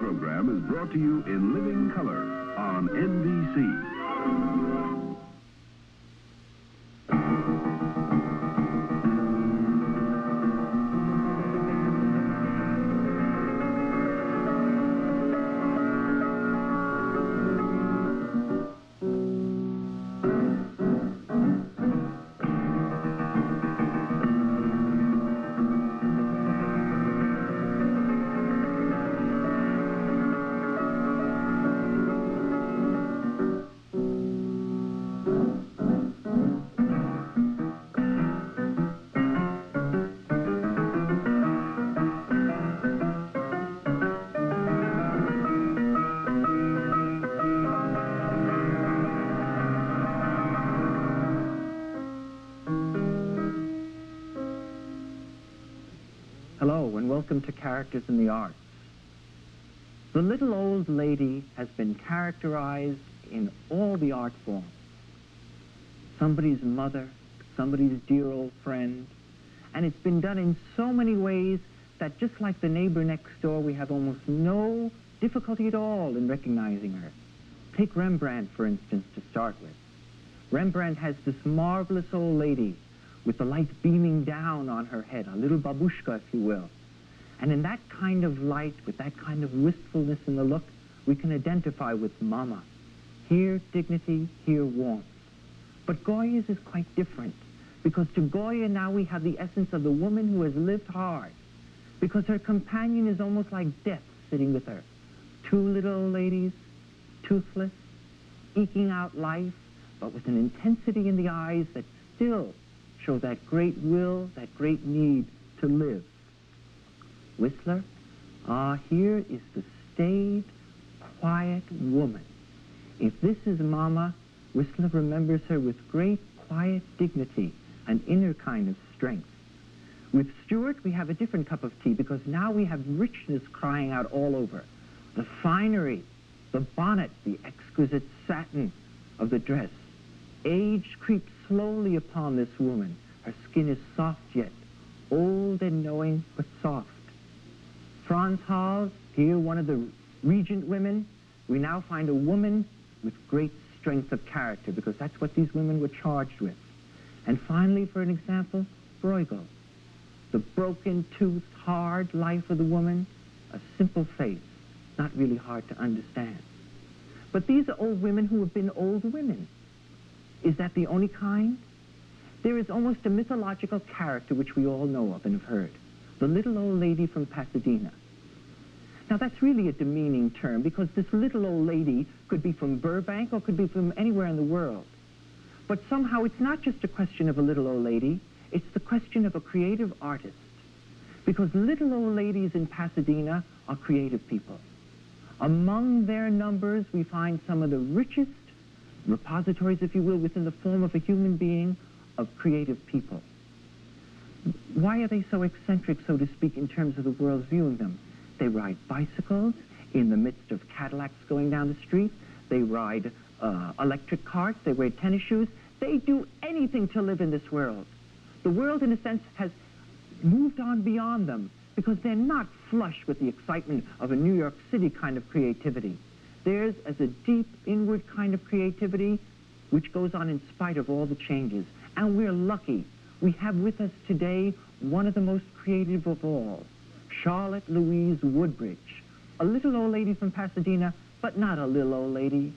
program is brought to you in living color on NBC. Hello, and welcome to Characters in the Arts. The little old lady has been characterized in all the art forms. Somebody's mother, somebody's dear old friend, and it's been done in so many ways that just like the neighbor next door, we have almost no difficulty at all in recognizing her. Take Rembrandt, for instance, to start with. Rembrandt has this marvelous old lady with the light beaming down on her head, a little babushka, if you will. And in that kind of light, with that kind of wistfulness in the look, we can identify with Mama. Here, dignity, here, warmth. But Goya's is quite different, because to Goya now we have the essence of the woman who has lived hard, because her companion is almost like death sitting with her. Two little old ladies, toothless, eking out life, but with an intensity in the eyes that still show that great will, that great need to live. Whistler, here is the staid, quiet woman. If this is Mama, Whistler remembers her with great, quiet dignity, an inner kind of strength. With Stewart, we have a different cup of tea, because now we have richness crying out all over. The finery, the bonnet, the exquisite satin of the dress. Age creeps slowly upon this woman. Her skin is soft yet, old and knowing, but soft. Franz Hals, here one of the regent women, we now find a woman with great strength of character, because that's what these women were charged with. And finally, for an example, Bruegel. The broken-toothed, hard life of the woman, a simple face, not really hard to understand. But these are old women who have been old women. Is that the only kind? There is almost a mythological character which we all know of and have heard. The little old lady from Pasadena. Now that's really a demeaning term, because this little old lady could be from Burbank or could be from anywhere in the world. But somehow it's not just a question of a little old lady, it's the question of a creative artist. Because little old ladies in Pasadena are creative people. Among their numbers, we find some of the richest repositories, if you will, within the form of a human being, of creative people. Why are they so eccentric, so to speak, in terms of the world viewing them? They ride bicycles in the midst of Cadillacs going down the street. They ride electric carts. They wear tennis shoes. They do anything to live in this world. The world, in a sense, has moved on beyond them, because they're not flush with the excitement of a New York City kind of creativity. Theirs is a deep, inward kind of creativity which goes on in spite of all the changes. And we're lucky. We have with us today one of the most creative of all, Charlotte Louise Woodbridge, a little old lady from Pasadena, but not a little old lady.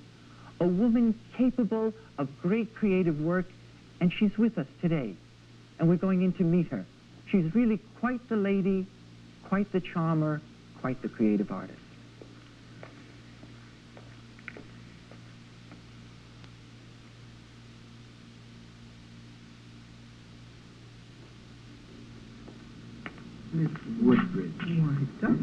A woman capable of great creative work, and she's with us today. And we're going in to meet her. She's really quite the lady, quite the charmer, quite the creative artist. Miss Woodbridge. Why, Dr.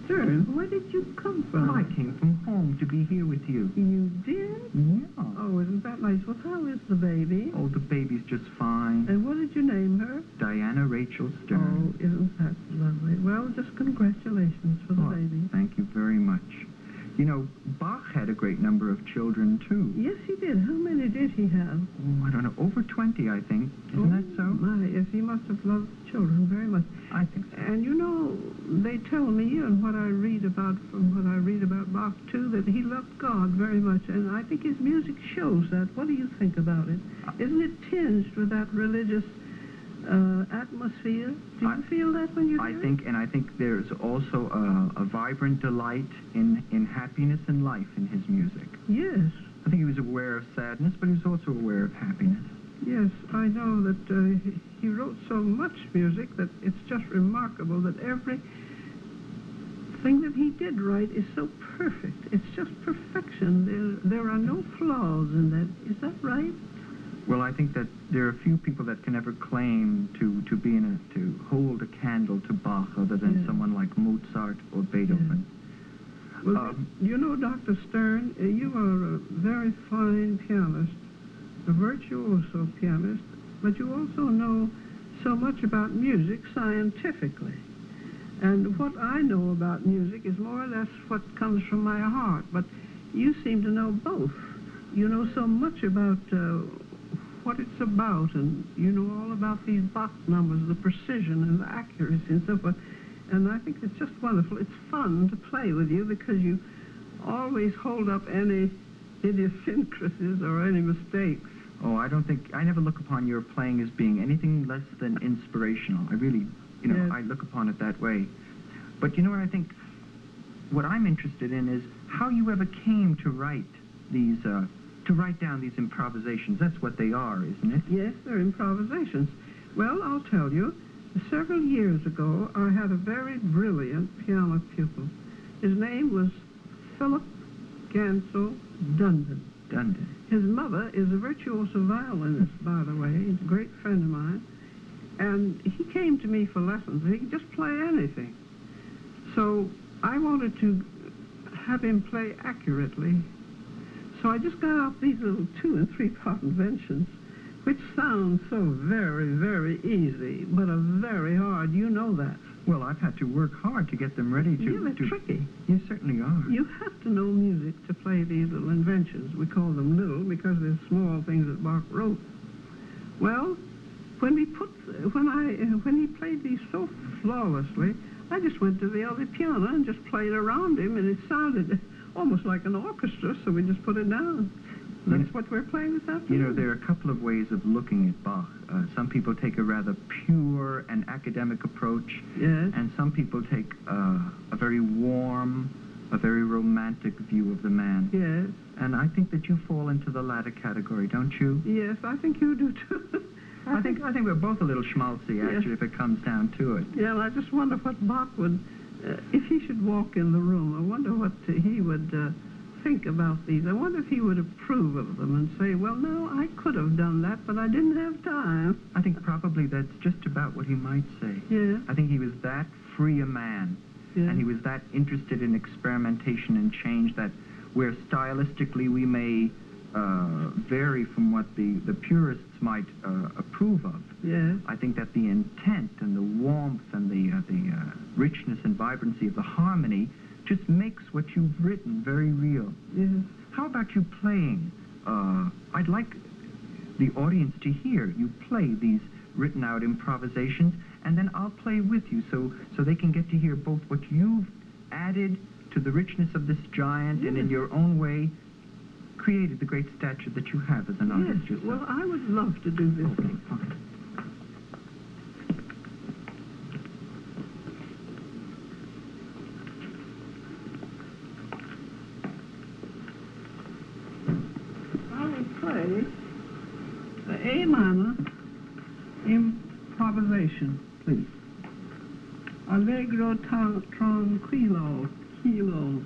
Stern, where did you come from? I came from home to be here with you. You did? Yeah. Oh, isn't that nice? Well, how is the baby? Oh, the baby's just fine. And what did you name her? Diana Rachel Stern. Oh, isn't that lovely? Well, just congratulations for the baby. Thank you very much. You know, Bach had a great number of children, too. Yes, he did. How many did he have? Oh, I don't know, over 20, I think. Isn't that so? My, yes, he must have loved children very much. I think so. And you know, they tell me, and what I read about, from what I read about Bach too, that he loved God very much, and I think his music shows that. What do you think about it? Isn't it tinged with that religious atmosphere? Do you feel that when you hear it? I think there's also a vibrant delight in happiness and life in his music. Yes. I think he was aware of sadness, but he was also aware of happiness. Yes, I know that he wrote so much music that it's just remarkable that every thing that he did write is so perfect. It's just perfection. There are no flaws in that. Is that right? Well, I think that there are few people that can ever claim to hold a candle to Bach other than someone like Mozart or Beethoven. Well, you know, Dr. Stern, you are a very fine pianist, a virtuoso pianist, but you also know so much about music scientifically. And what I know about music is more or less what comes from my heart, but you seem to know both. You know so much about what it's about, and you know all about these Bach numbers, the precision and the accuracy and so forth. And I think it's just wonderful. It's fun to play with you because you always hold up any idiosyncrasies or any mistakes. Oh, I never look upon your playing as being anything less than inspirational. I really, I look upon it that way. But you know what I think, what I'm interested in is how you ever came to write these, to write down these improvisations. That's what they are, isn't it? Yes, they're improvisations. Well, I'll tell you, several years ago, I had a very brilliant piano pupil. His name was Philip Gansel Dundon. His mother is a virtuoso violinist, by the way. He's a great friend of mine. And he came to me for lessons. He could just play anything. So I wanted to have him play accurately. So I just got out these little 2- and 3-part inventions, which sound so very, very easy, but are very hard. You know that. Well, I've had to work hard to get them ready to... Yeah, they're tricky. You certainly are. You have to know music to play these little inventions. We call them little because they're small things that Bach wrote. Well, when he played these so flawlessly, I just went to the other piano and just played around him, and it sounded almost like an orchestra, so we just put it down. That's what we're playing this afternoon. You know, there are a couple of ways of looking at Bach. Some people take a rather pure and academic approach, and some people take a very warm, a very romantic view of the man. Yes. And I think that you fall into the latter category, don't you? Yes, I think you do too. I think we're both a little schmaltzy, actually, if it comes down to it. Yeah, and I just wonder what Bach would, if he should walk in the room, I wonder what he would think about these. I wonder if he would approve of them and say, well, no, I could have done that, but I didn't have time. I think probably that's just about what he might say. Yeah. I think he was that free a man, and he was that interested in experimentation and change that where stylistically we may vary from what the purists might approve of. Yeah. I think that the intent and the warmth and the richness and vibrancy of the harmony just makes what you've written very real. Yes. How about you playing? I'd like the audience to hear you play these written-out improvisations, and then I'll play with you so they can get to hear both what you've added to the richness of this giant and in your own way created the great stature that you have as an artist yourself. Well, I would love to do this. Okay. I will play the A minor improvisation, please. Allegro tranquillo, kilo.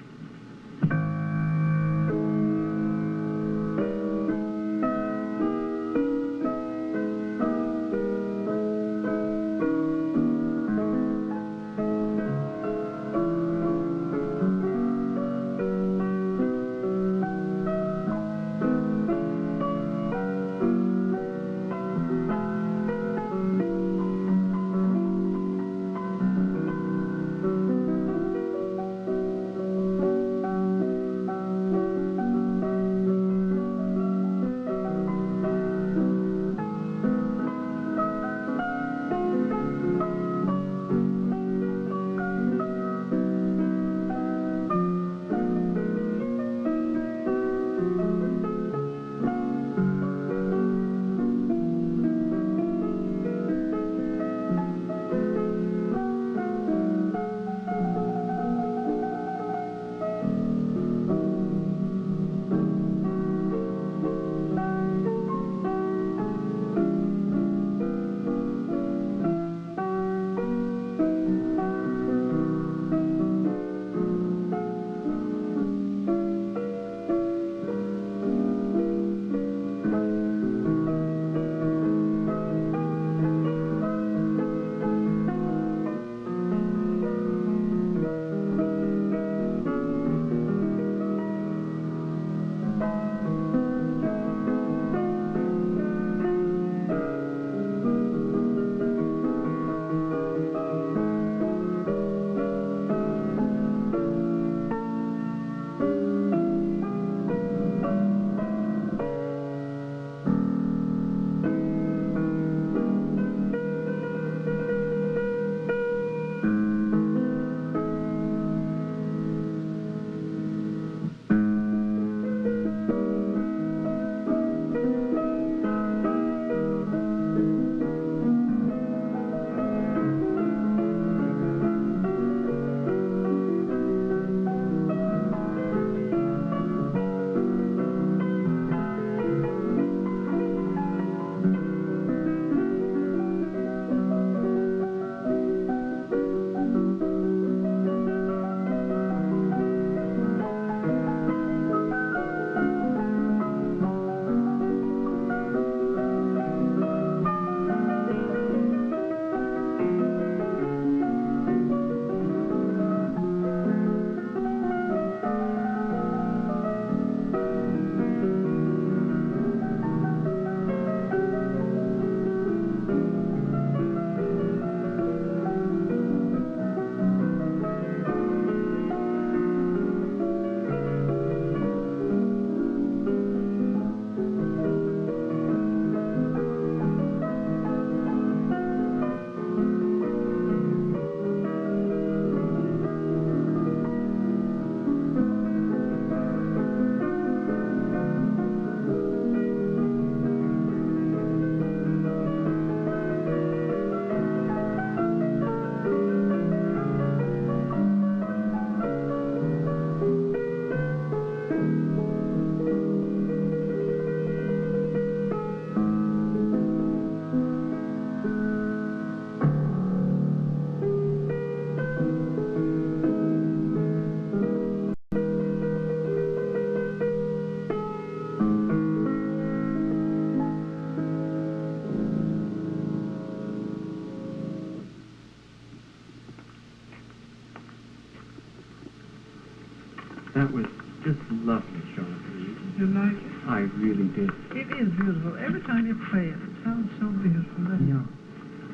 That was just lovely, Charlotte Louise. You like it? I really did. It is beautiful. Every time you play it, it sounds so beautiful, doesn't it?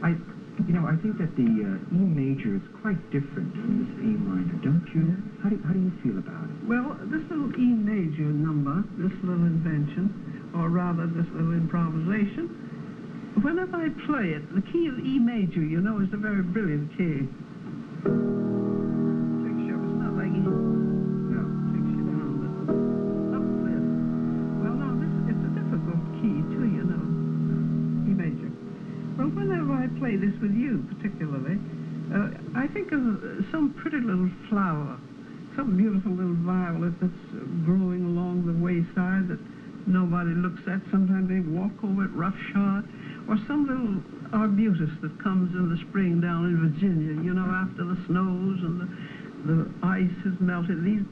I think that the E major is quite different from this A minor, don't you? How do you feel about it? Well, this little E major number, this little invention, or rather this little improvisation, whenever I play it, the key of E major, you know, is a very brilliant key. Takes you up. It's not like E. No. Takes you down, but uplift. Well, no, it's a difficult key too, you know. E major. Well, whenever I play this with you, particularly, I think of some pretty little flower, some beautiful little violet that's growing along the wayside that nobody looks at. Sometimes they walk over it roughshod. Or some little arbutus that comes in the spring down in Virginia, you know, after the snows and the ice has melted. These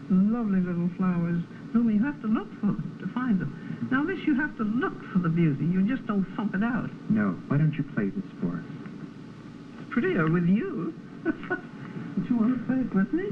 lovely little flowers, whom you have to look for to find them. Now this, you have to look for the beauty. You just don't thump it out. No. Why don't you play this for us? It's prettier with you. Don't you want to play it with me?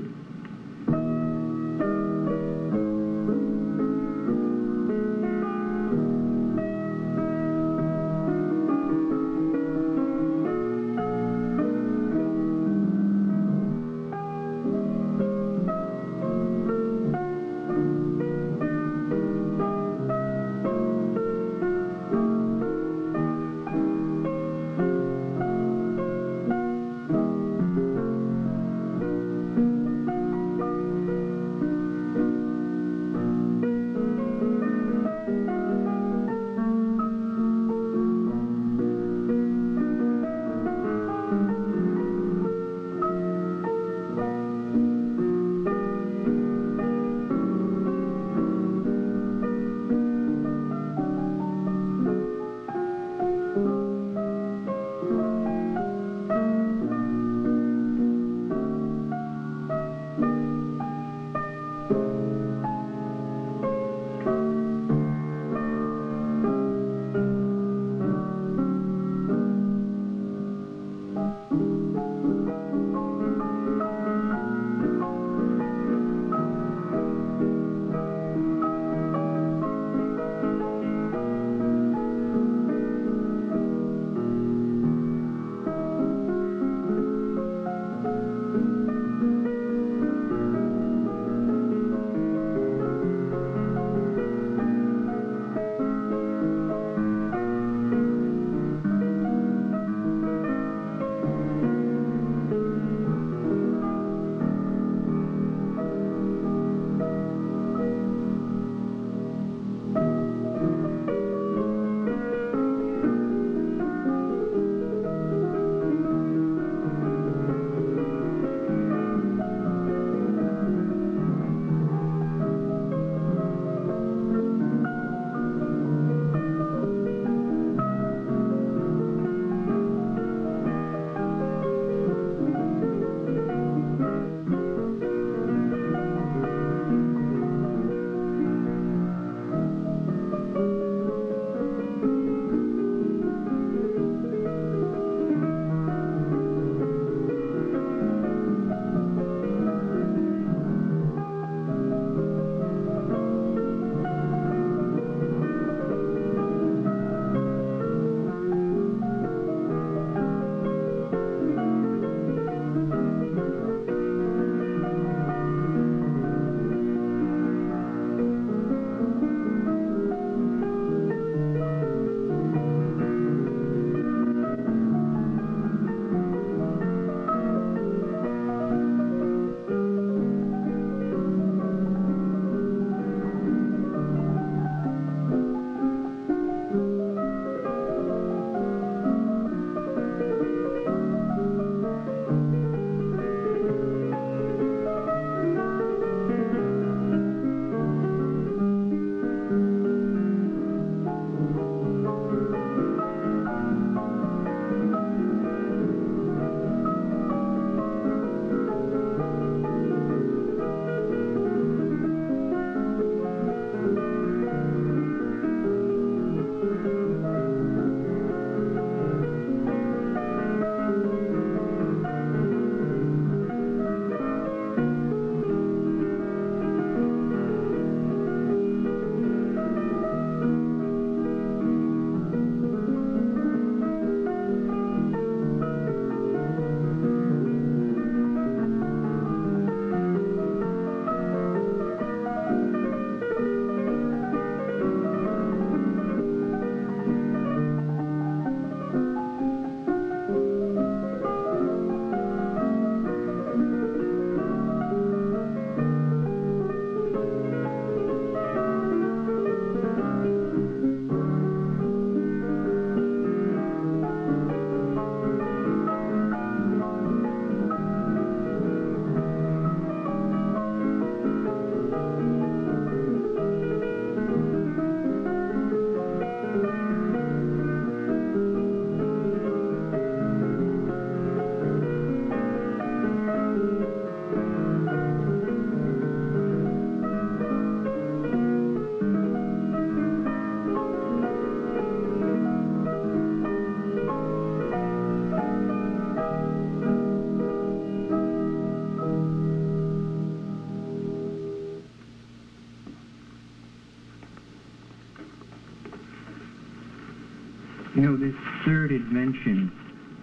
You know, this third invention,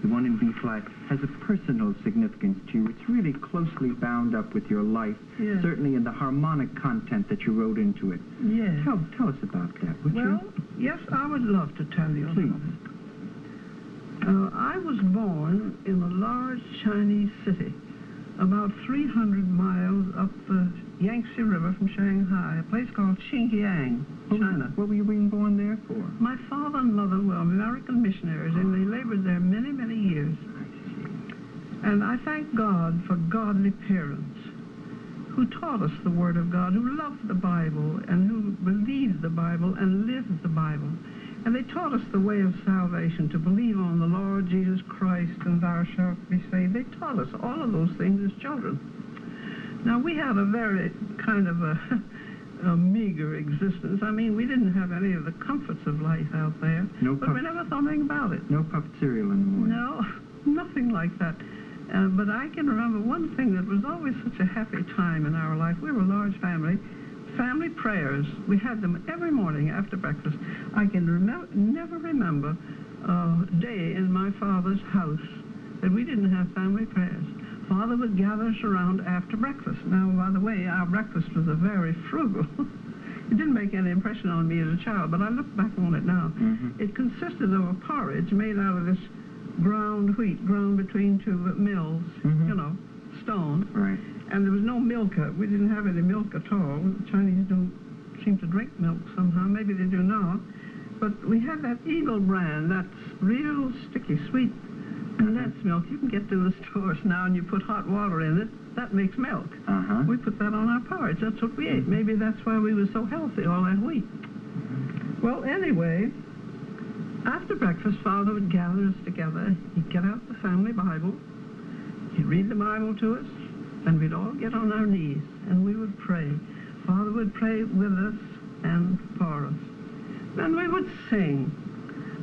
the one in B-flat, has a personal significance to you. It's really closely bound up with your life, Yes. certainly in the harmonic content that you wrote into it. Yes. Tell us about that, would you? Well, yes, I would love to tell you Please. about it. I was born in a large Chinese city, about 300 miles up the Yangtze River from Shanghai, a place called Xinjiang, China. What were you being born there for? My father and mother were American missionaries, and they labored there many, many years. And I thank God for godly parents who taught us the Word of God, who loved the Bible, and who believed the Bible and lived the Bible. And they taught us the way of salvation, to believe on the Lord Jesus Christ, and thou shalt be saved. They taught us all of those things as children. Now, we had a very kind of a meager existence. I mean, we didn't have any of the comforts of life out there. But we never thought anything about it. No puffed cereal in the morning. No, nothing like that. But I can remember one thing that was always such a happy time in our life. We were a large family. Family prayers. We had them every morning after breakfast. I can never remember a day in my father's house that we didn't have family prayers. Father would gather us around after breakfast. Now, by the way, our breakfast was a very frugal. It didn't make any impression on me as a child, but I look back on it now. Mm-hmm. It consisted of a porridge made out of this ground wheat, ground between two mills, Mm-hmm. you know, stone. Right. And there was no milk. We didn't have any milk at all. The Chinese don't seem to drink milk somehow. Maybe they do now. But we had that Eagle brand, that's real sticky, sweet condensed milk. You can get to the stores now, and you put hot water in it. That makes milk. Uh-huh. We put that on our porridge. That's what we ate. Maybe that's why we were so healthy, all that wheat. Well, anyway, after breakfast, Father would gather us together. He'd get out the family Bible. He'd read the Bible to us, and we'd all get on our knees, and we would pray. Father would pray with us and for us. Then we would sing.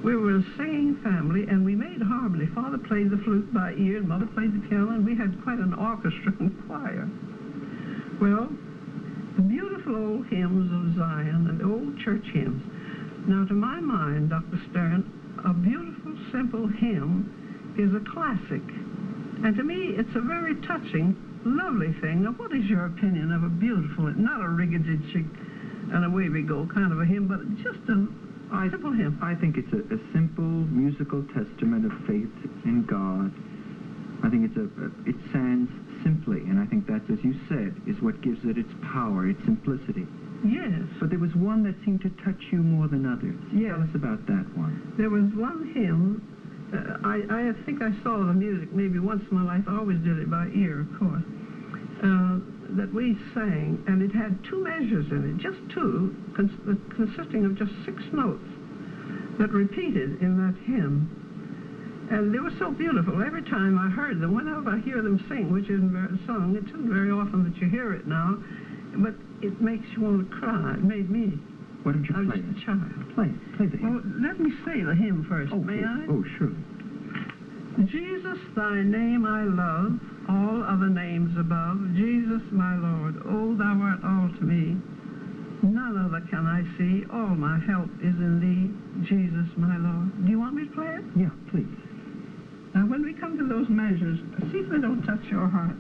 We were a singing family, and we made harmony. Father played the flute by ear, and Mother played the piano, and we had quite an orchestra and choir. Well, the beautiful old hymns of Zion and the old church hymns. Now, to my mind, Dr. Stern, a beautiful, simple hymn is a classic. And to me, it's a very touching, lovely thing. Now, what is your opinion of a beautiful, not a riggedy-jig and away we go kind of a hymn, but just a simple hymn? I think it's a simple musical testament of faith in God. I think it stands simply, and I think that, as you said, is what gives it its power, its simplicity. Yes. But there was one that seemed to touch you more than others. Yes. Tell us about that one. There was one hymn. I think I saw the music maybe once in my life. I always did it by ear, of course. That we sang, and it had two measures in it, just two, consisting of just 6 notes that repeated in that hymn. And they were so beautiful. Every time I heard them, whenever I hear them sing, which isn't very sung, it isn't very often that you hear it now, but it makes you want to cry. It made me. Why don't you I was play just it? a child. Play the hymn. Well, let me say the hymn first, may I? Oh, sure. Jesus, thy name I love, all other names above. Jesus, my Lord, oh, thou art all to me. None other can I see. All my help is in thee. Jesus, my Lord. Do you want me to play it? Yeah, please. Now, when we come to those measures, see if they don't touch your heart.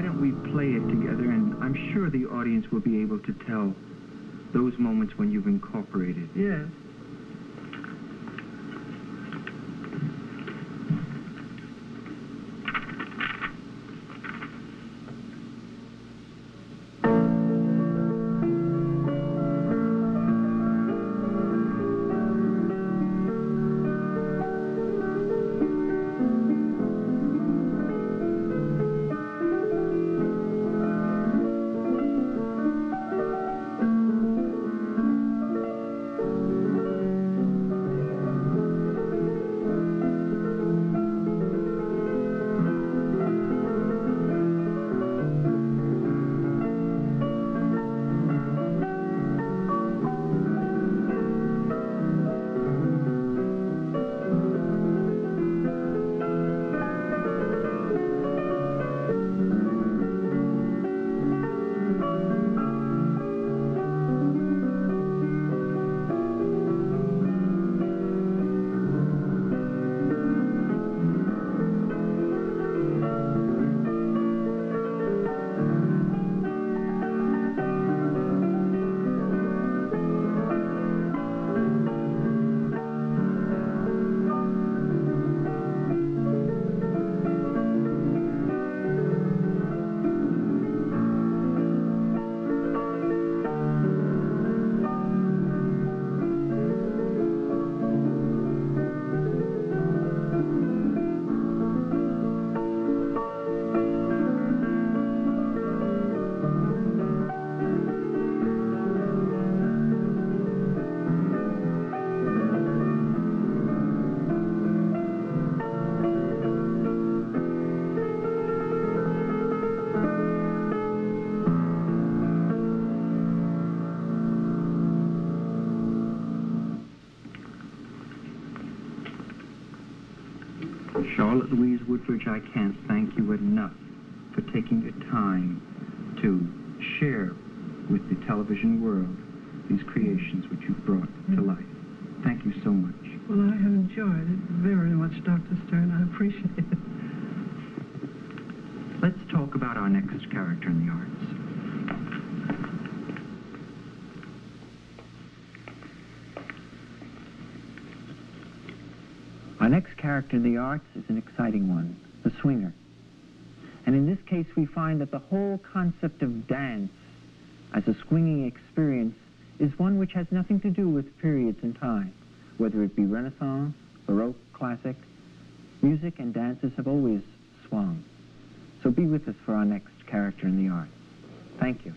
don't we play it together, and I'm sure the audience will be able to tell those moments when you've incorporated. Yes. Charlotte Louise Woodbridge, I can't thank you enough for taking the time to share with the television world these creations which you've brought to life. Thank you so much. Well, I have enjoyed it very much, Dr. Stern. I appreciate it. Let's talk about our next character in the arts. Our next character in the arts is an exciting one, the swinger. And in this case, we find that the whole concept of dance as a swinging experience is one which has nothing to do with periods in time, whether it be Renaissance, Baroque, Classic. Music and dances have always swung. So be with us for our next character in the arts. Thank you.